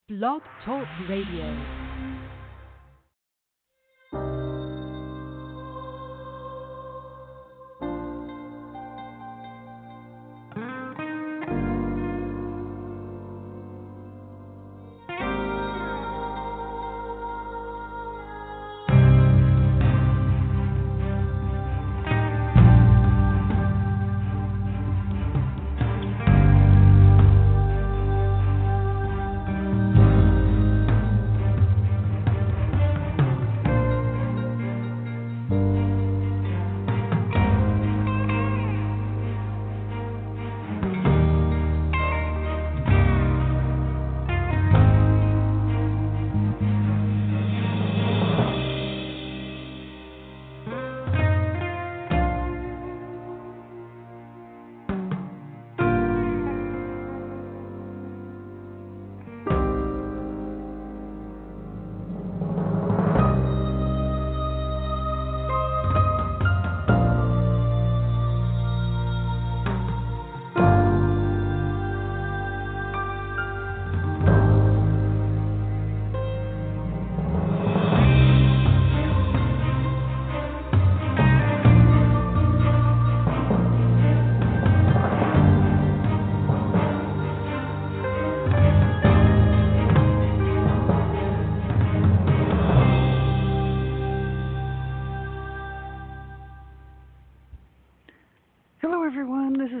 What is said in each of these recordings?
Blog Talk Radio.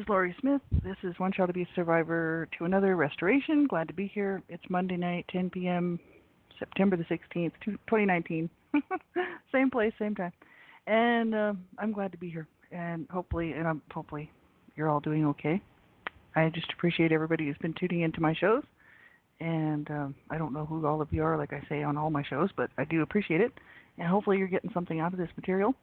Lori Smith. This is One Child Abuse Survivor to Another Restoration. Glad to be here. It's Monday night, 10 p.m., September the 16th, 2019. Same place, same time. And I'm glad to be here. And hopefully you're all doing okay. I just appreciate everybody who's been tuning into my shows. And I don't know who all of you are, like I say on all my shows, but I do appreciate it. And hopefully you're getting something out of this material.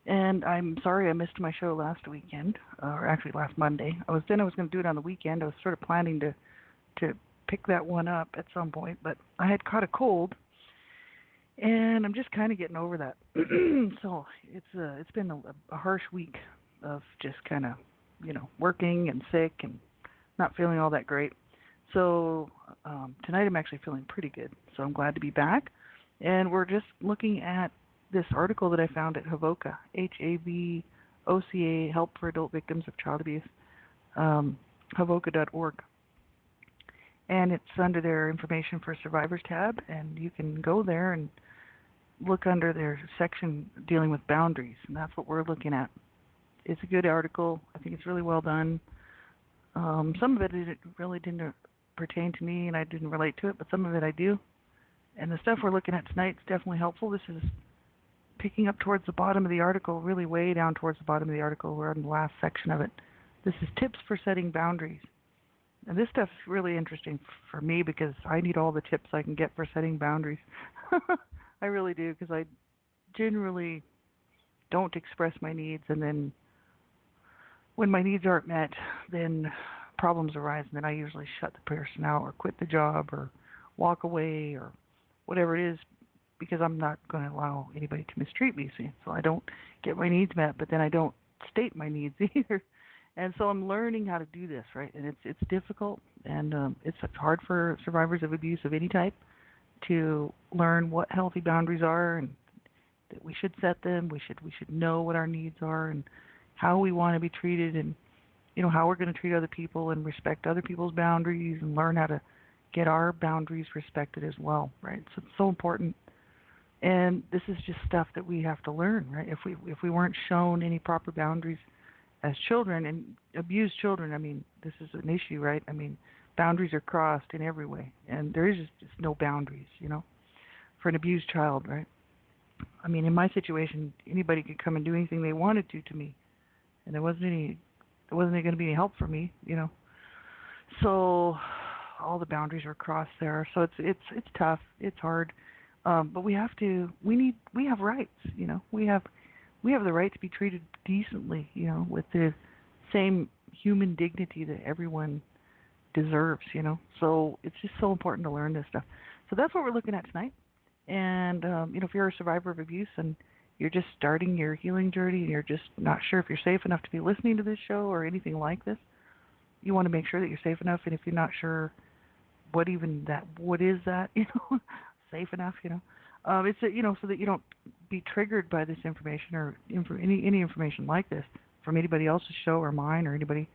And I'm sorry I missed my show last weekend, or actually last Monday. I was going to do it on the weekend. I was sort of planning to pick that one up at some point, but I had caught a cold, and I'm just kind of getting over that. So it's been a harsh week of just kind of, working and sick and not feeling all that great. So tonight I'm actually feeling pretty good. So I'm glad to be back, and we're just looking at this article that I found at Havoca, HAVOCA, Help for Adult Victims of Child Abuse, havoca.org. And it's under their Information for Survivors tab, and you can go there and look under their section dealing with boundaries, and that's what we're looking at. It's a good article. I think it's really well done. Some of it really didn't pertain to me, and I didn't relate to it, but some of it I do. And the stuff we're looking at tonight is definitely helpful. This is picking up towards the bottom of the article, really way down towards the bottom of the article. We're in the last section of it. This is tips for setting boundaries. And this stuff's really interesting for me because I need all the tips I can get for setting boundaries. I really do, because I generally don't express my needs, and then when my needs aren't met, then problems arise, and then I usually shut the person out or quit the job or walk away or whatever it is, because I'm not going to allow anybody to mistreat me. See? So I don't get my needs met, but then I don't state my needs either. And so I'm learning how to do this, right? And it's difficult, and it's hard for survivors of abuse of any type to learn what healthy boundaries are, and that we should set them. We should know what our needs are and how we want to be treated, and how we're going to treat other people and respect other people's boundaries, and learn how to get our boundaries respected as well, right? So it's so important. And this is just stuff that we have to learn, right? If we weren't shown any proper boundaries as children, and abused children, I mean, this is an issue, right? I mean, boundaries are crossed in every way, and there is just no boundaries, for an abused child, right? I mean, in my situation, anybody could come and do anything they wanted to me, and there wasn't going to be any help for me, So all the boundaries are crossed there. So it's tough. It's hard. But we have rights, we have the right to be treated decently, with the same human dignity that everyone deserves, So it's just so important to learn this stuff. So that's what we're looking at tonight. And, if you're a survivor of abuse and you're just starting your healing journey and you're just not sure if you're safe enough to be listening to this show or anything like this, you want to make sure that you're safe enough. And if you're not sure, what is that, safe enough, it's so that you don't be triggered by this information or any information like this from anybody else's show or mine or anybody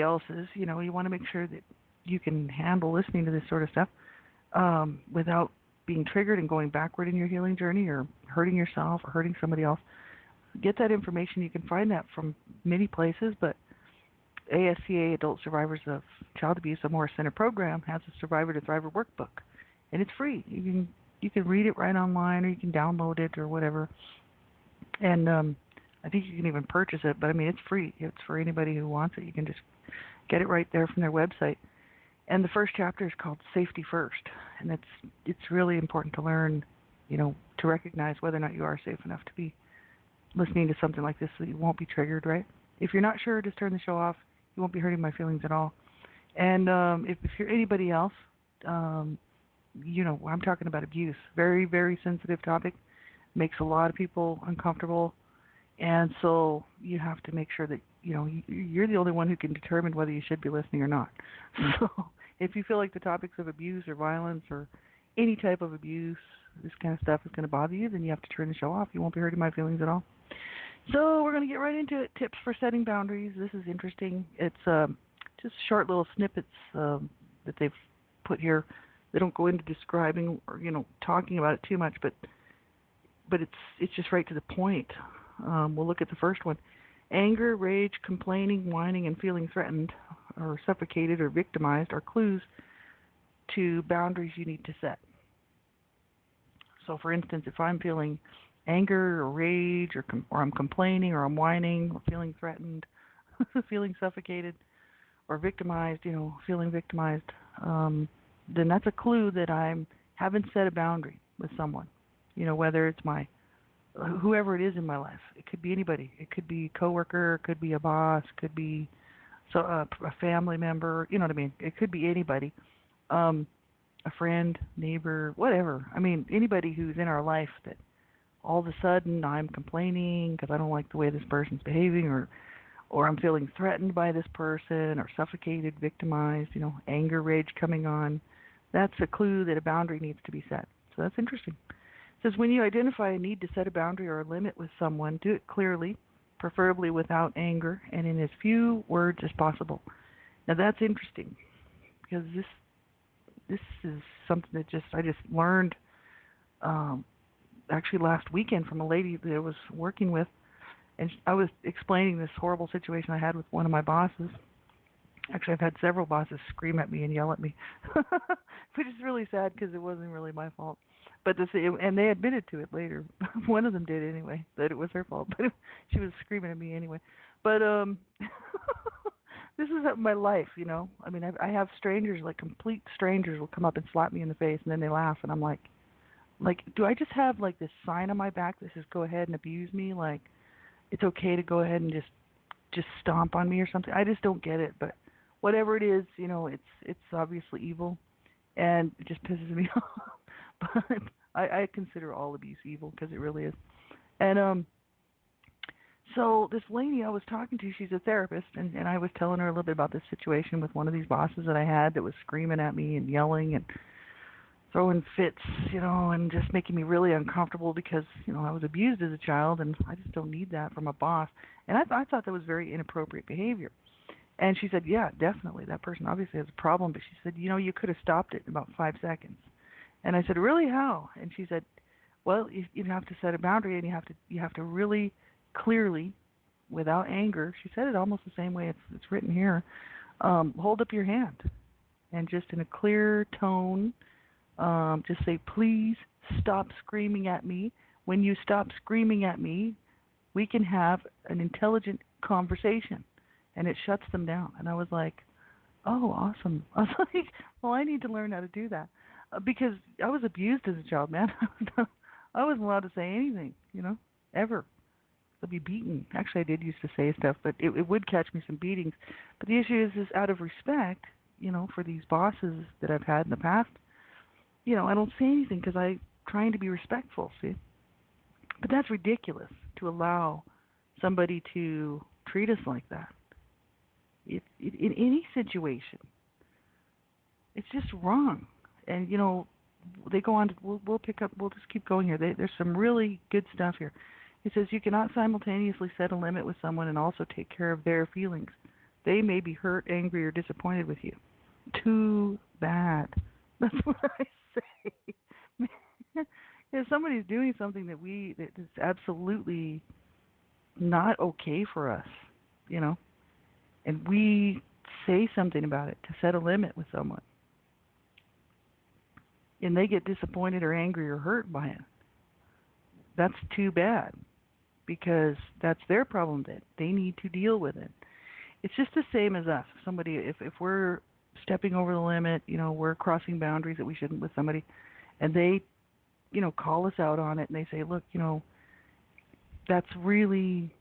else's. You want to make sure that you can handle listening to this sort of stuff without being triggered and going backward in your healing journey or hurting yourself or hurting somebody else. Get that information. You can find that from many places, but ASCA, Adult Survivors of Child Abuse, a Morris Center program, has a Survivor to Thriver workbook, and it's free. You can read it right online, or you can download it, or whatever. And I think you can even purchase it, but it's free. It's for anybody who wants it. You can just get it right there from their website. And the first chapter is called Safety First, and it's really important to learn, to recognize whether or not you are safe enough to be listening to something like this, so you won't be triggered, right? If you're not sure, just turn the show off. You won't be hurting my feelings at all. And if you're anybody else, I'm talking about abuse. Very, very sensitive topic. Makes a lot of people uncomfortable. And so you have to make sure that, you're the only one who can determine whether you should be listening or not. So if you feel like the topics of abuse or violence or any type of abuse, this kind of stuff is going to bother you, then you have to turn the show off. You won't be hurting my feelings at all. So we're going to get right into it. Tips for setting boundaries. This is interesting. It's just short little snippets that they've put here. They don't go into describing or talking about it too much, but it's just right to the point. We'll look at the first one. Anger, rage, complaining, whining, and feeling threatened or suffocated or victimized are clues to boundaries you need to set. So, for instance, if I'm feeling anger or rage or I'm complaining or I'm whining or feeling threatened, feeling suffocated or victimized, feeling victimized, then that's a clue that I haven't set a boundary with someone, whether it's whoever it is in my life. It could be anybody. It could be a coworker, it could be a boss, it could be a family member, you know what I mean? It could be anybody, a friend, neighbor, whatever. Anybody who's in our life that all of a sudden I'm complaining because I don't like the way this person's behaving, or I'm feeling threatened by this person, or suffocated, victimized, anger, rage coming on. That's a clue that a boundary needs to be set. So that's interesting. It says when you identify a need to set a boundary or a limit with someone, do it clearly, preferably without anger, and in as few words as possible. Now that's interesting because this is something that I just learned actually last weekend from a lady that I was working with, and I was explaining this horrible situation I had with one of my bosses. Actually, I've had several bosses scream at me and yell at me, which is really sad because it wasn't really my fault. But and they admitted to it later. One of them did anyway, that it was her fault, but she was screaming at me anyway. But this is my life, I have strangers, like complete strangers, will come up and slap me in the face, and then they laugh, and I'm like, do I just have this sign on my back that says go ahead and abuse me? Like, it's okay to go ahead and just stomp on me or something? I just don't get it. But whatever it is, it's obviously evil, and it just pisses me off. But I consider all abuse evil because it really is. And so this lady I was talking to, she's a therapist, and I was telling her a little bit about this situation with one of these bosses that I had that was screaming at me and yelling and throwing fits, and just making me really uncomfortable because, I was abused as a child, and I just don't need that from a boss. And I thought that was very inappropriate behavior. And she said, yeah, definitely. That person obviously has a problem. But she said, you could have stopped it in about 5 seconds. And I said, really, how? And she said, well, you have to set a boundary, and you have to really clearly, without anger. She said it almost the same way it's written here. Hold up your hand, and just in a clear tone, just say, please stop screaming at me. When you stop screaming at me, we can have an intelligent conversation. And it shuts them down. And I was like, oh, awesome. I was like, well, I need to learn how to do that. Because I was abused as a child, man. I wasn't allowed to say anything, ever. I'd be beaten. Actually, I did used to say stuff, but it would catch me some beatings. But the issue is out of respect, for these bosses that I've had in the past, I don't say anything because I'm trying to be respectful, see? But that's ridiculous to allow somebody to treat us like that. In any situation, It's just wrong. And, you know, they go on to, we'll pick up, we'll just keep going here. There's some really good stuff here. It says you cannot simultaneously set a limit with someone and also take care of their feelings. They may be hurt, angry, or disappointed with you. Too bad. That's what I say. If somebody's doing something that is absolutely not okay for us, you know, and we say something about it to set a limit with someone, and they get disappointed or angry or hurt by it, that's too bad, because that's their problem. That they need to deal with it. It's just the same as us. Somebody, if we're stepping over the limit, you know, we're crossing boundaries that we shouldn't with somebody, and they, you know, call us out on it, and they say, look, you know, that's really,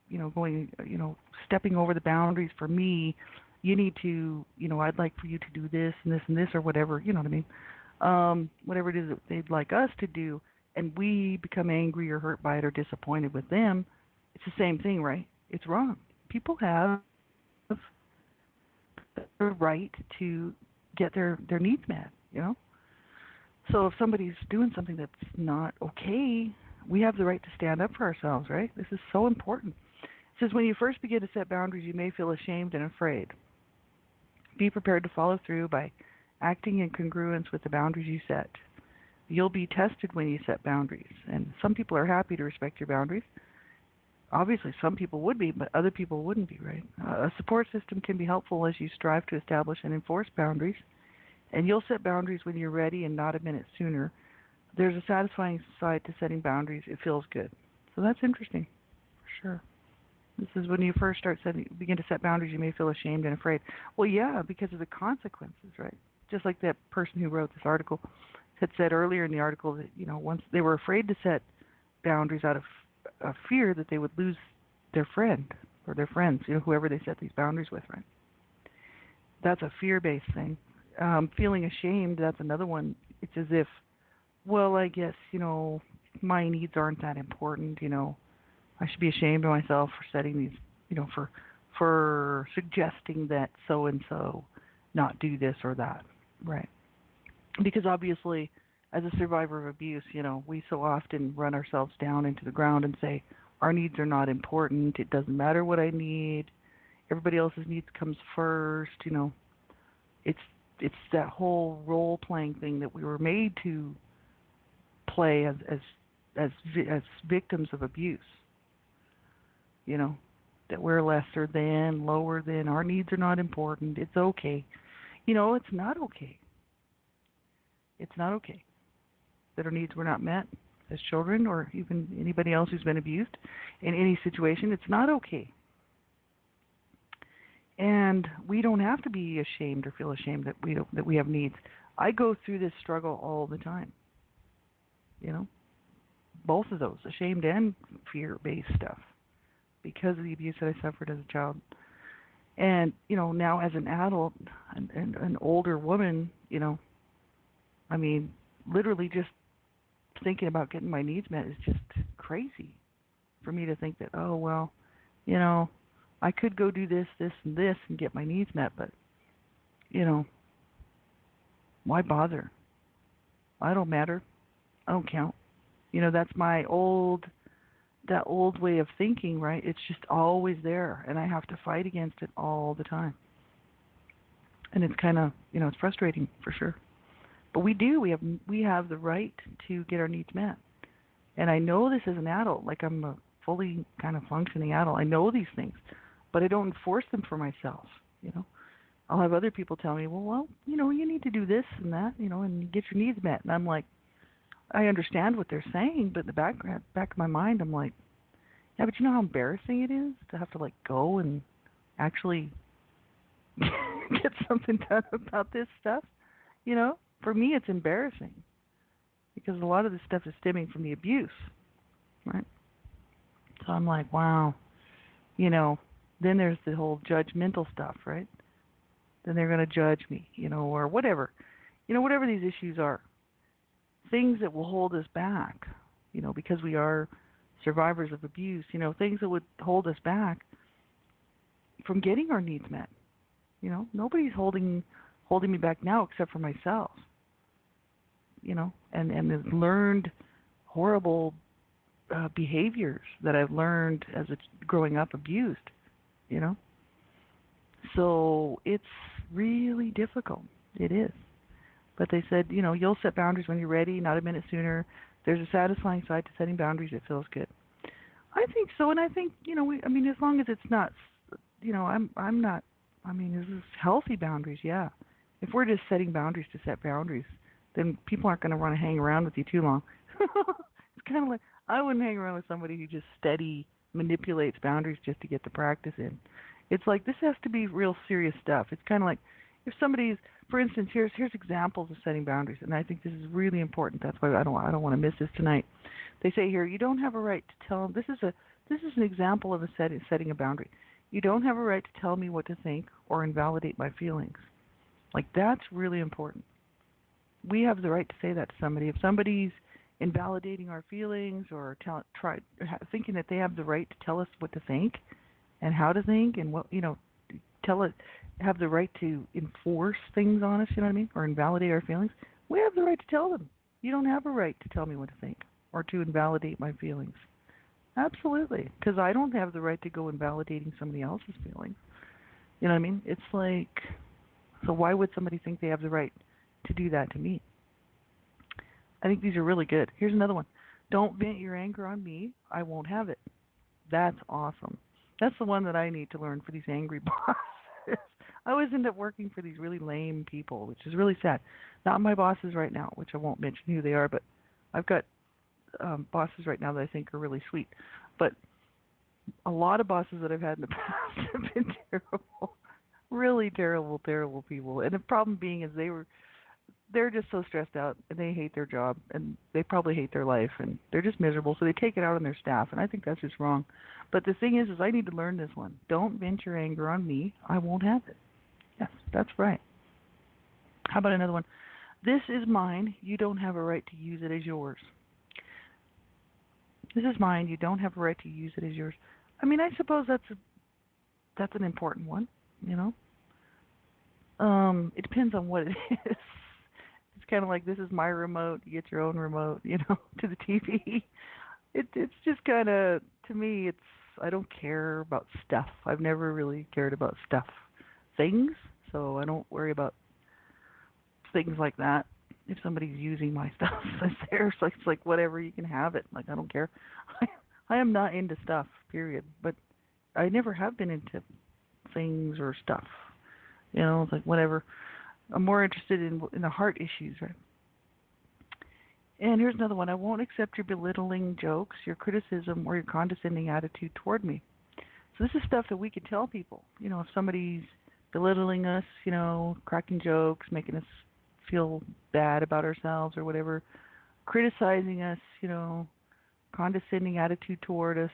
you know, going, you know, stepping over the boundaries for me. You need to, you know, I'd like for you to do this and this and this or whatever, you know what I mean? Whatever it is that they'd like us to do, and we become angry or hurt by it or disappointed with them, it's the same thing, right? It's wrong. People have the right to get their needs met, you know? So if somebody's doing something that's not okay, we have the right to stand up for ourselves, right? This is so important. It says, when you first begin to set boundaries, you may feel ashamed and afraid. Be prepared to follow through by acting in congruence with the boundaries you set. You'll be tested when you set boundaries, and some people are happy to respect your boundaries. Obviously, some people would be, but other people wouldn't be, right? A support system can be helpful as you strive to establish and enforce boundaries, and you'll set boundaries when you're ready and not a minute sooner. There's a satisfying side to setting boundaries. It feels good. So that's interesting, for sure. This is when you first begin to set boundaries, you may feel ashamed and afraid. Well, yeah, because of the consequences, right? Just like that person who wrote this article had said earlier in the article that, you know, once they were afraid to set boundaries out of fear that they would lose their friend or their friends, you know, whoever they set these boundaries with, right? That's a fear-based thing. Feeling ashamed, that's another one. It's as if, well, I guess, you know, my needs aren't that important, you know. I should be ashamed of myself for setting these, you know, for suggesting that so-and-so not do this or that, right? Because obviously, as a survivor of abuse, you know, we so often run ourselves down into the ground and say, our needs are not important, it doesn't matter what I need, everybody else's needs comes first, you know. It's that whole role-playing thing that we were made to play as victims of abuse. You know, that we're lesser than, lower than, our needs are not important, it's okay. You know, it's not okay. It's not okay that our needs were not met as children or even anybody else who's been abused in any situation. It's not okay. And we don't have to be ashamed or feel ashamed that we have needs. I go through this struggle all the time. You know, both of those, ashamed and fear-based stuff, because of the abuse that I suffered as a child. And, you know, now as an adult and an older woman, you know, I mean, literally just thinking about getting my needs met is just crazy for me to think that, oh, well, you know, I could go do this, this, and this and get my needs met, but, you know, why bother? I don't matter. I don't count. You know, that's that old way of thinking, right? It's just always there, and I have to fight against it all the time. And it's kind of, you know, it's frustrating for sure. But we have the right to get our needs met. And I know this as an adult, like I'm a fully kind of functioning adult. I know these things, but I don't enforce them for myself, you know. I'll have other people tell me, well, you know, you need to do this and that, you know, and get your needs met. And I'm like, I understand what they're saying, but in the back of my mind, I'm like, yeah, but you know how embarrassing it is to have to, like, go and actually get something done about this stuff, you know? For me, it's embarrassing because a lot of this stuff is stemming from the abuse, right? So I'm like, wow, you know, then there's the whole judgmental stuff, right? Then they're going to judge me, you know, or whatever. You know, whatever these issues are. Things that will hold us back, you know, because we are survivors of abuse, you know, things that would hold us back from getting our needs met. You know, nobody's holding holding me back now except for myself. And the learned horrible behaviors that I've learned as it's growing up abused, So it's really difficult. It is. But they said, you'll set boundaries when you're ready, not a minute sooner. There's a satisfying side to setting boundaries. It feels good. I think so, and I think, as long as it's not, I'm not, is this healthy boundaries? Yeah. If we're just setting boundaries to set boundaries, then people aren't going to want to hang around with you too long. It's kind of like, I wouldn't hang around with somebody who just steady manipulates boundaries just to get the practice in. It's like, this has to be real serious stuff. It's kind of like, if somebody's, for instance, here's examples of setting boundaries, and I think this is really important. That's why I don't want to miss this tonight. They say here, you don't have a right to tell. This is an example of setting a boundary. You don't have a right to tell me what to think or invalidate my feelings. Like, that's really important. We have the right to say that to somebody. If somebody's invalidating our feelings or thinking that they have the right to tell us what to think and how to think and what have the right to enforce things on us, or invalidate our feelings, we have the right to tell them. You don't have a right to tell me what to think or to invalidate my feelings. Absolutely, because I don't have the right to go invalidating somebody else's feelings. It's like, so why would somebody think they have the right to do that to me? I think these are really good. Here's another one. Don't vent your anger on me. I won't have it. That's awesome. That's the one that I need to learn for these angry bosses. I always end up working for these really lame people, which is really sad. Not my bosses right now, which I won't mention who they are, but I've got bosses right now that I think are really sweet. But a lot of bosses that I've had in the past have been terrible. Really terrible, terrible people. And the problem being is they're just so stressed out and they hate their job and they probably hate their life and they're just miserable, so they take it out on their staff, and I think that's just wrong. But the thing is I need to learn this one. Don't vent your anger on me. I won't have it. Yes, that's right. How about another one? This is mine. You don't have a right to use it as yours. This is mine. You don't have a right to use it as yours. I suppose that's an important one, It depends on what it is. It's kind of like, this is my remote. You get your own remote, to the TV. It's just kind of, to me, I don't care about stuff. I've never really cared about things, so I don't worry about things like that. If somebody's using my stuff, it's theirs. It's like whatever, you can have it. Like, I don't care. I am not into stuff, period. But I never have been into things or stuff. It's like whatever. I'm more interested in the heart issues, right? And here's another one. I won't accept your belittling jokes, your criticism, or your condescending attitude toward me. So this is stuff that we can tell people. If somebody's belittling us, cracking jokes, making us feel bad about ourselves or whatever, criticizing us, condescending attitude toward us,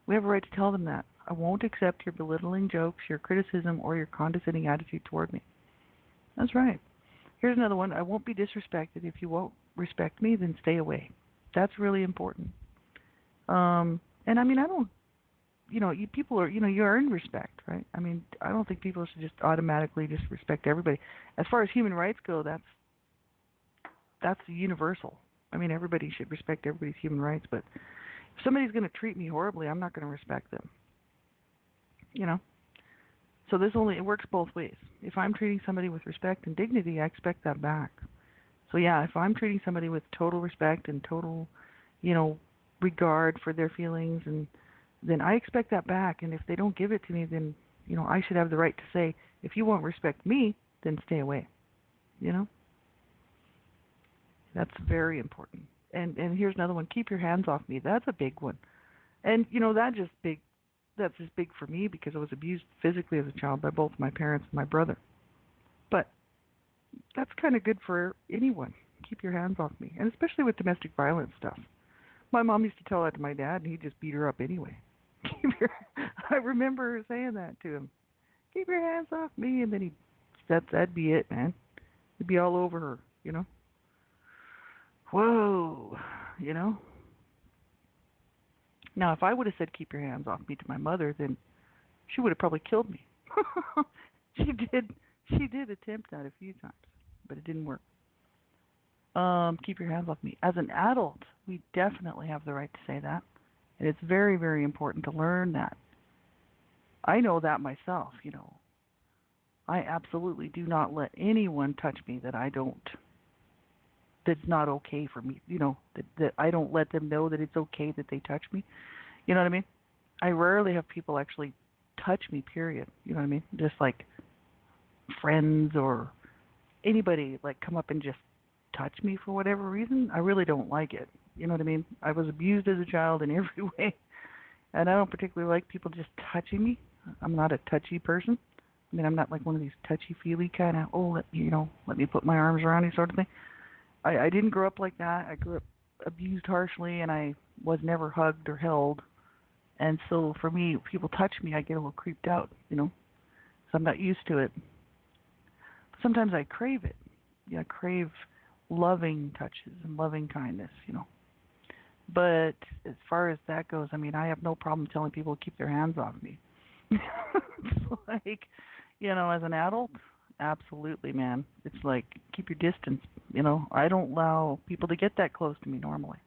we have a right to tell them that. I won't accept your belittling jokes, your criticism, or your condescending attitude toward me. That's right. Here's another one. I won't be disrespected. If you won't respect me, then stay away. That's really important. And I don't, you people are, you earn respect, right? I don't think people should just automatically just respect everybody. As far as human rights go, that's universal. Everybody should respect everybody's human rights, but if somebody's going to treat me horribly, I'm not going to respect them. So it works both ways. If I'm treating somebody with respect and dignity, I expect that back. So yeah, if I'm treating somebody with total respect and total, regard for their feelings, and then I expect that back. And if they don't give it to me, then, I should have the right to say, if you won't respect me, then stay away. That's very important. And here's another one. Keep your hands off me. That's a big one. And, that's just big for me because I was abused physically as a child by both my parents and my brother. But that's kind of good for anyone. Keep your hands off me. And especially with domestic violence stuff. My mom used to tell that to my dad, and he'd just beat her up anyway. I remember her saying that to him. Keep your hands off me. And then that'd be it, man. It'd be all over her, Whoa, Now, if I would have said, keep your hands off me to my mother, then she would have probably killed me. She did attempt that a few times, but it didn't work. Keep your hands off me. As an adult, we definitely have the right to say that. And it's very, very important to learn that. I know that myself, I absolutely do not let anyone touch me that's not okay for me, that I don't let them know that it's okay that they touch me. You know what I mean? I rarely have people actually touch me, period. You know what I mean? Just like friends or anybody like come up and just touch me for whatever reason. I really don't like it. You know what I mean? I was abused as a child in every way, and I don't particularly like people just touching me. I'm not a touchy person. I mean, I'm not like one of these touchy-feely kind of, let me put my arms around you sort of thing. I didn't grow up like that. I grew up abused harshly, and I was never hugged or held. And so for me, if people touch me, I get a little creeped out, so I'm not used to it. Sometimes I crave it. I crave loving touches and loving kindness, But as far as that goes, I mean, I have no problem telling people to keep their hands off me. It's like, as an adult, absolutely, man. It's like, keep your distance. I don't allow people to get that close to me normally.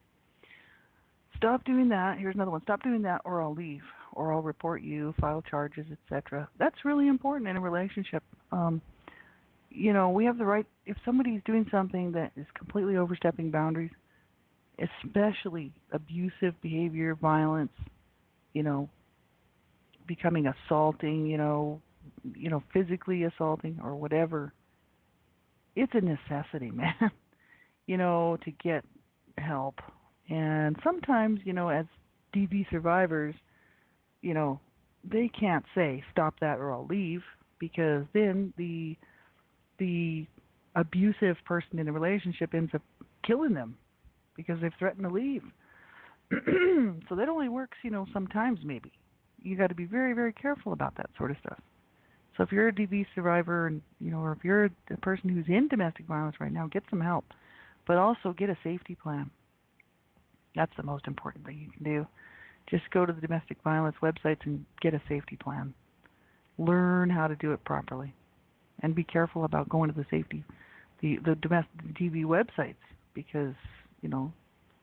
Stop doing that. Here's another one. Stop doing that or I'll leave, or I'll report you, file charges, etc. That's really important in a relationship. We have the right, if somebody's doing something that is completely overstepping boundaries, especially abusive behavior, violence, becoming assaulting, physically assaulting or whatever, it's a necessity, man, to get help. And sometimes, as DV survivors, they can't say, stop that or I'll leave, because then the abusive person in the relationship ends up killing them because they've threatened to leave. So that only works, sometimes maybe. You got to be very, very careful about that sort of stuff. So if you're a DV survivor, and or if you're a person who's in domestic violence right now, get some help, but also get a safety plan. That's the most important thing you can do. Just go to the domestic violence websites and get a safety plan. Learn how to do it properly, and be careful about going to the domestic DV websites, because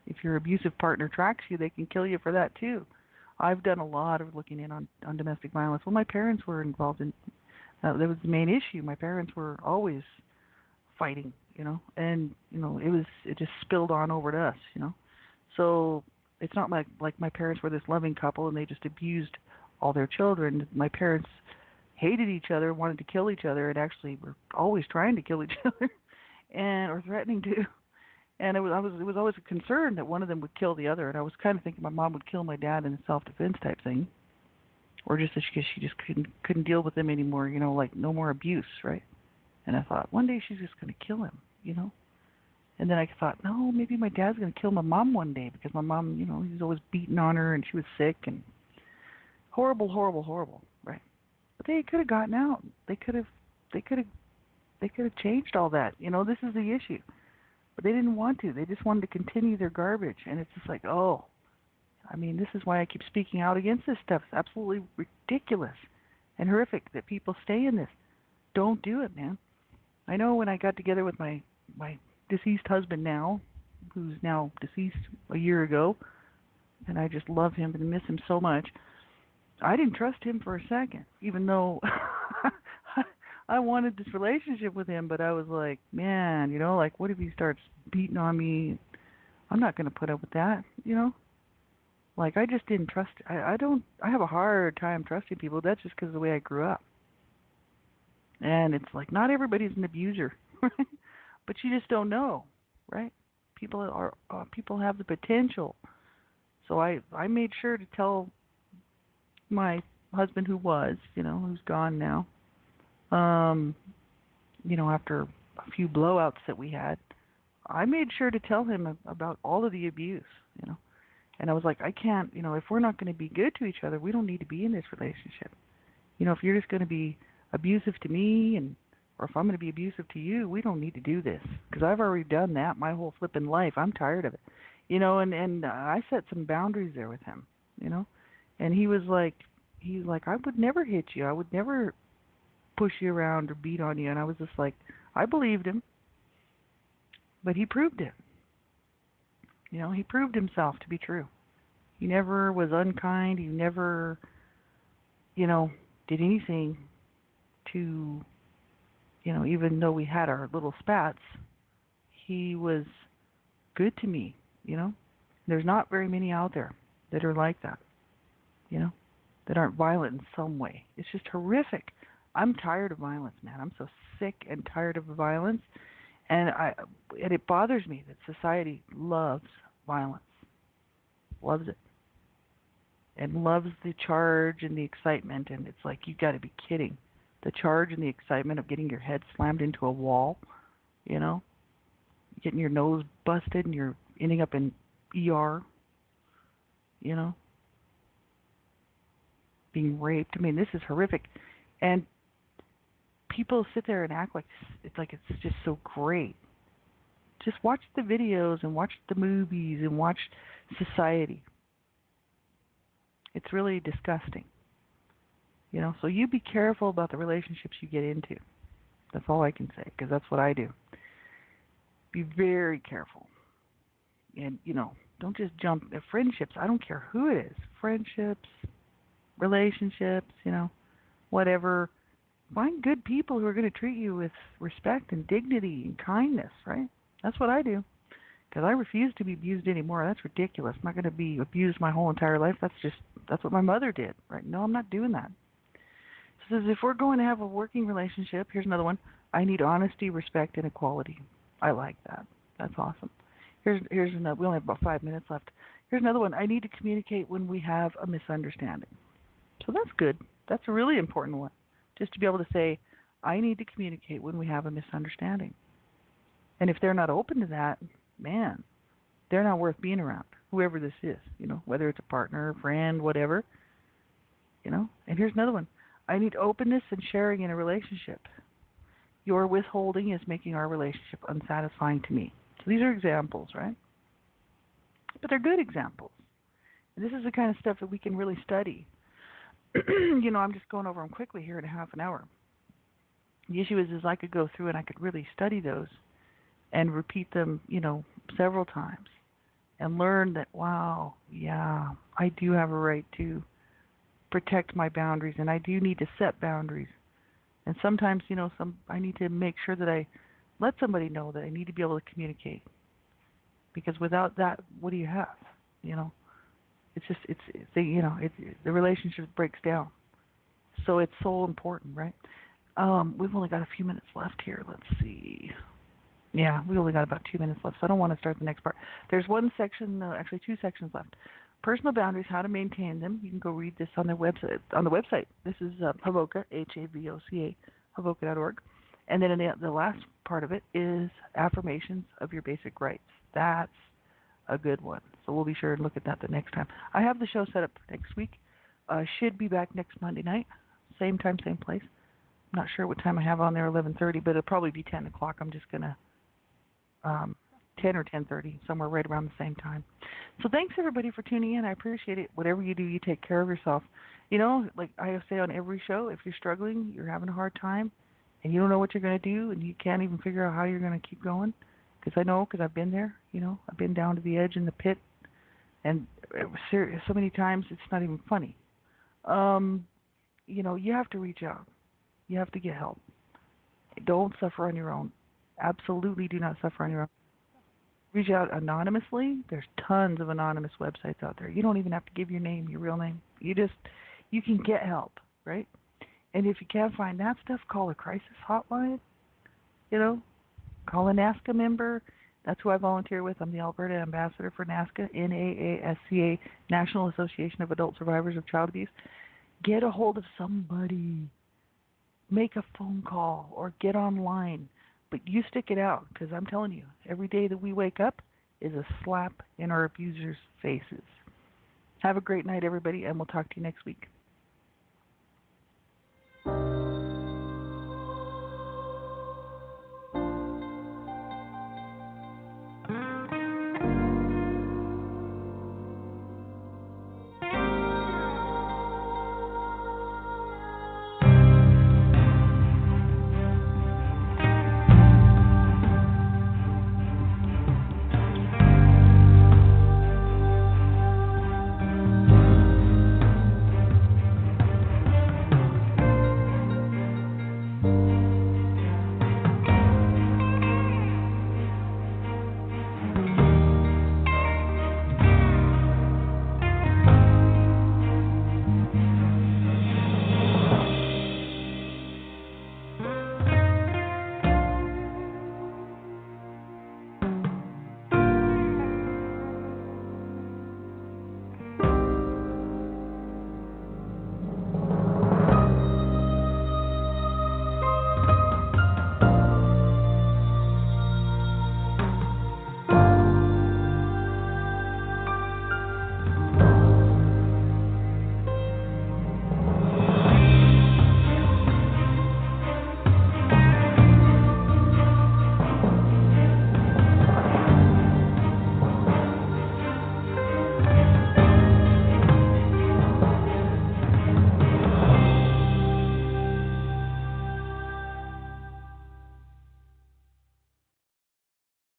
if your abusive partner tracks you, they can kill you for that too. I've done a lot of looking in on domestic violence. Well, my parents were involved in that was the main issue. My parents were always fighting, and it just spilled on over to us, So it's not like my parents were this loving couple and they just abused all their children. My parents hated each other, wanted to kill each other, and actually were always trying to kill each other, or threatening to. And it was always a concern that one of them would kill the other. And I was kind of thinking my mom would kill my dad in a self-defense type thing, or just because she just couldn't deal with him anymore. Like no more abuse, right? And I thought one day she's just going to kill him, And then I thought, no, maybe my dad's going to kill my mom one day, because my mom, he was always beating on her and she was sick and horrible, horrible, horrible, right? But they could have gotten out. They could have changed all that. This is the issue. But they didn't want to. They just wanted to continue their garbage. And it's just like, this is why I keep speaking out against this stuff. It's absolutely ridiculous and horrific that people stay in this. Don't do it, man. I know when I got together with my deceased husband now, who's now deceased a year ago, and I just love him and miss him so much, I didn't trust him for a second, even though I wanted this relationship with him. But I was like, man, what if he starts beating on me? I'm not going to put up with that, Like, I just didn't trust. I have a hard time trusting people. That's just because of the way I grew up. And it's like, not everybody's an abuser, right? But you just don't know, right? People have the potential. So I made sure to tell my husband, who's gone now, after a few blowouts that we had, I made sure to tell him about all of the abuse, And I was like, I can't, if we're not going to be good to each other, we don't need to be in this relationship. If you're just going to be abusive to me, or if I'm going to be abusive to you, we don't need to do this, because I've already done that my whole flipping life. I'm tired of it, and I set some boundaries there with him, and he's like, I would never hit you. I would never push you around or beat on you. And I was just like, I believed him, but he proved it. He proved himself to be true. He never was unkind. He never, did anything to, even though we had our little spats, he was good to me, There's not very many out there that are like that, that aren't violent in some way. It's just horrific. I'm tired of violence, man. I'm so sick and tired of violence. And it bothers me that society loves violence, loves it, and loves the charge and the excitement. And it's like, you got to be kidding. The charge and the excitement of getting your head slammed into a wall, getting your nose busted and you're ending up in ER, being raped. I mean, this is horrific. And people sit there and act like it's just so great. Just watch the videos and watch the movies and watch society. It's really disgusting. So you be careful about the relationships you get into. That's all I can say, because that's what I do. Be very careful. And, don't just jump at friendships. I don't care who it is. Friendships, relationships, whatever. Find good people who are going to treat you with respect and dignity and kindness, right? That's what I do. Because I refuse to be abused anymore. That's ridiculous. I'm not going to be abused my whole entire life. That's what my mother did, right? No, I'm not doing that. So if we're going to have a working relationship, here's another one. I need honesty, respect, and equality. I like that. That's awesome. Here's another. We only have about 5 minutes left. Here's another one. I need to communicate when we have a misunderstanding. So that's good. That's a really important one. Just to be able to say, I need to communicate when we have a misunderstanding. And if they're not open to that, man, they're not worth being around, whoever this is, whether it's a partner, a friend, whatever, And here's another one. I need openness and sharing in a relationship. Your withholding is making our relationship unsatisfying to me. So these are examples, right? But they're good examples. And this is the kind of stuff that we can really study. I'm just going over them quickly here in a half an hour. The issue is I could go through and I could really study those and repeat them, several times and learn that, wow, yeah, I do have a right to protect my boundaries and I do need to set boundaries. And sometimes, I need to make sure that I let somebody know that I need to be able to communicate. Because without that, what do you have? It's just, the relationship breaks down. So it's so important, right? We've only got a few minutes left here. Let's see. Yeah, we only got about 2 minutes left, so I don't want to start the next part. There's one section, actually 2 sections left. Personal boundaries, how to maintain them. You can go read this on their website. On the website, this is Havoca, Havoca, Havoca.org. And then in the last part of it is affirmations of your basic rights. That's a good one. So we'll be sure to look at that the next time. I have the show set up for next week. Should be back next Monday night, same time, same place. I'm not sure what time I have on there, 11:30, but it'll probably be 10 o'clock. I'm just going to 10 or 10:30, somewhere right around the same time. So thanks, everybody, for tuning in. I appreciate it. Whatever you do, you take care of yourself. Like I say on every show, if you're struggling, you're having a hard time, and you don't know what you're going to do, and you can't even figure out how you're going to keep going, because I know, because I've been there. I've been down to the edge in the pit, and it was serious so many times it's not even funny. You have to reach out. You have to get help. Don't suffer on your own. Absolutely do not suffer on your own. Reach out anonymously. There's tons of anonymous websites out there. You don't even have to give your name, your real name. You can get help, right? And if you can't find that stuff, call a crisis hotline. Call a NAASCA member. That's who I volunteer with. I'm the Alberta ambassador for NAASCA, NAASCA, National Association of Adult Survivors of Child Abuse. Get a hold of somebody. Make a phone call or get online. But you stick it out, because I'm telling you, every day that we wake up is a slap in our abusers' faces. Have a great night, everybody, and we'll talk to you next week.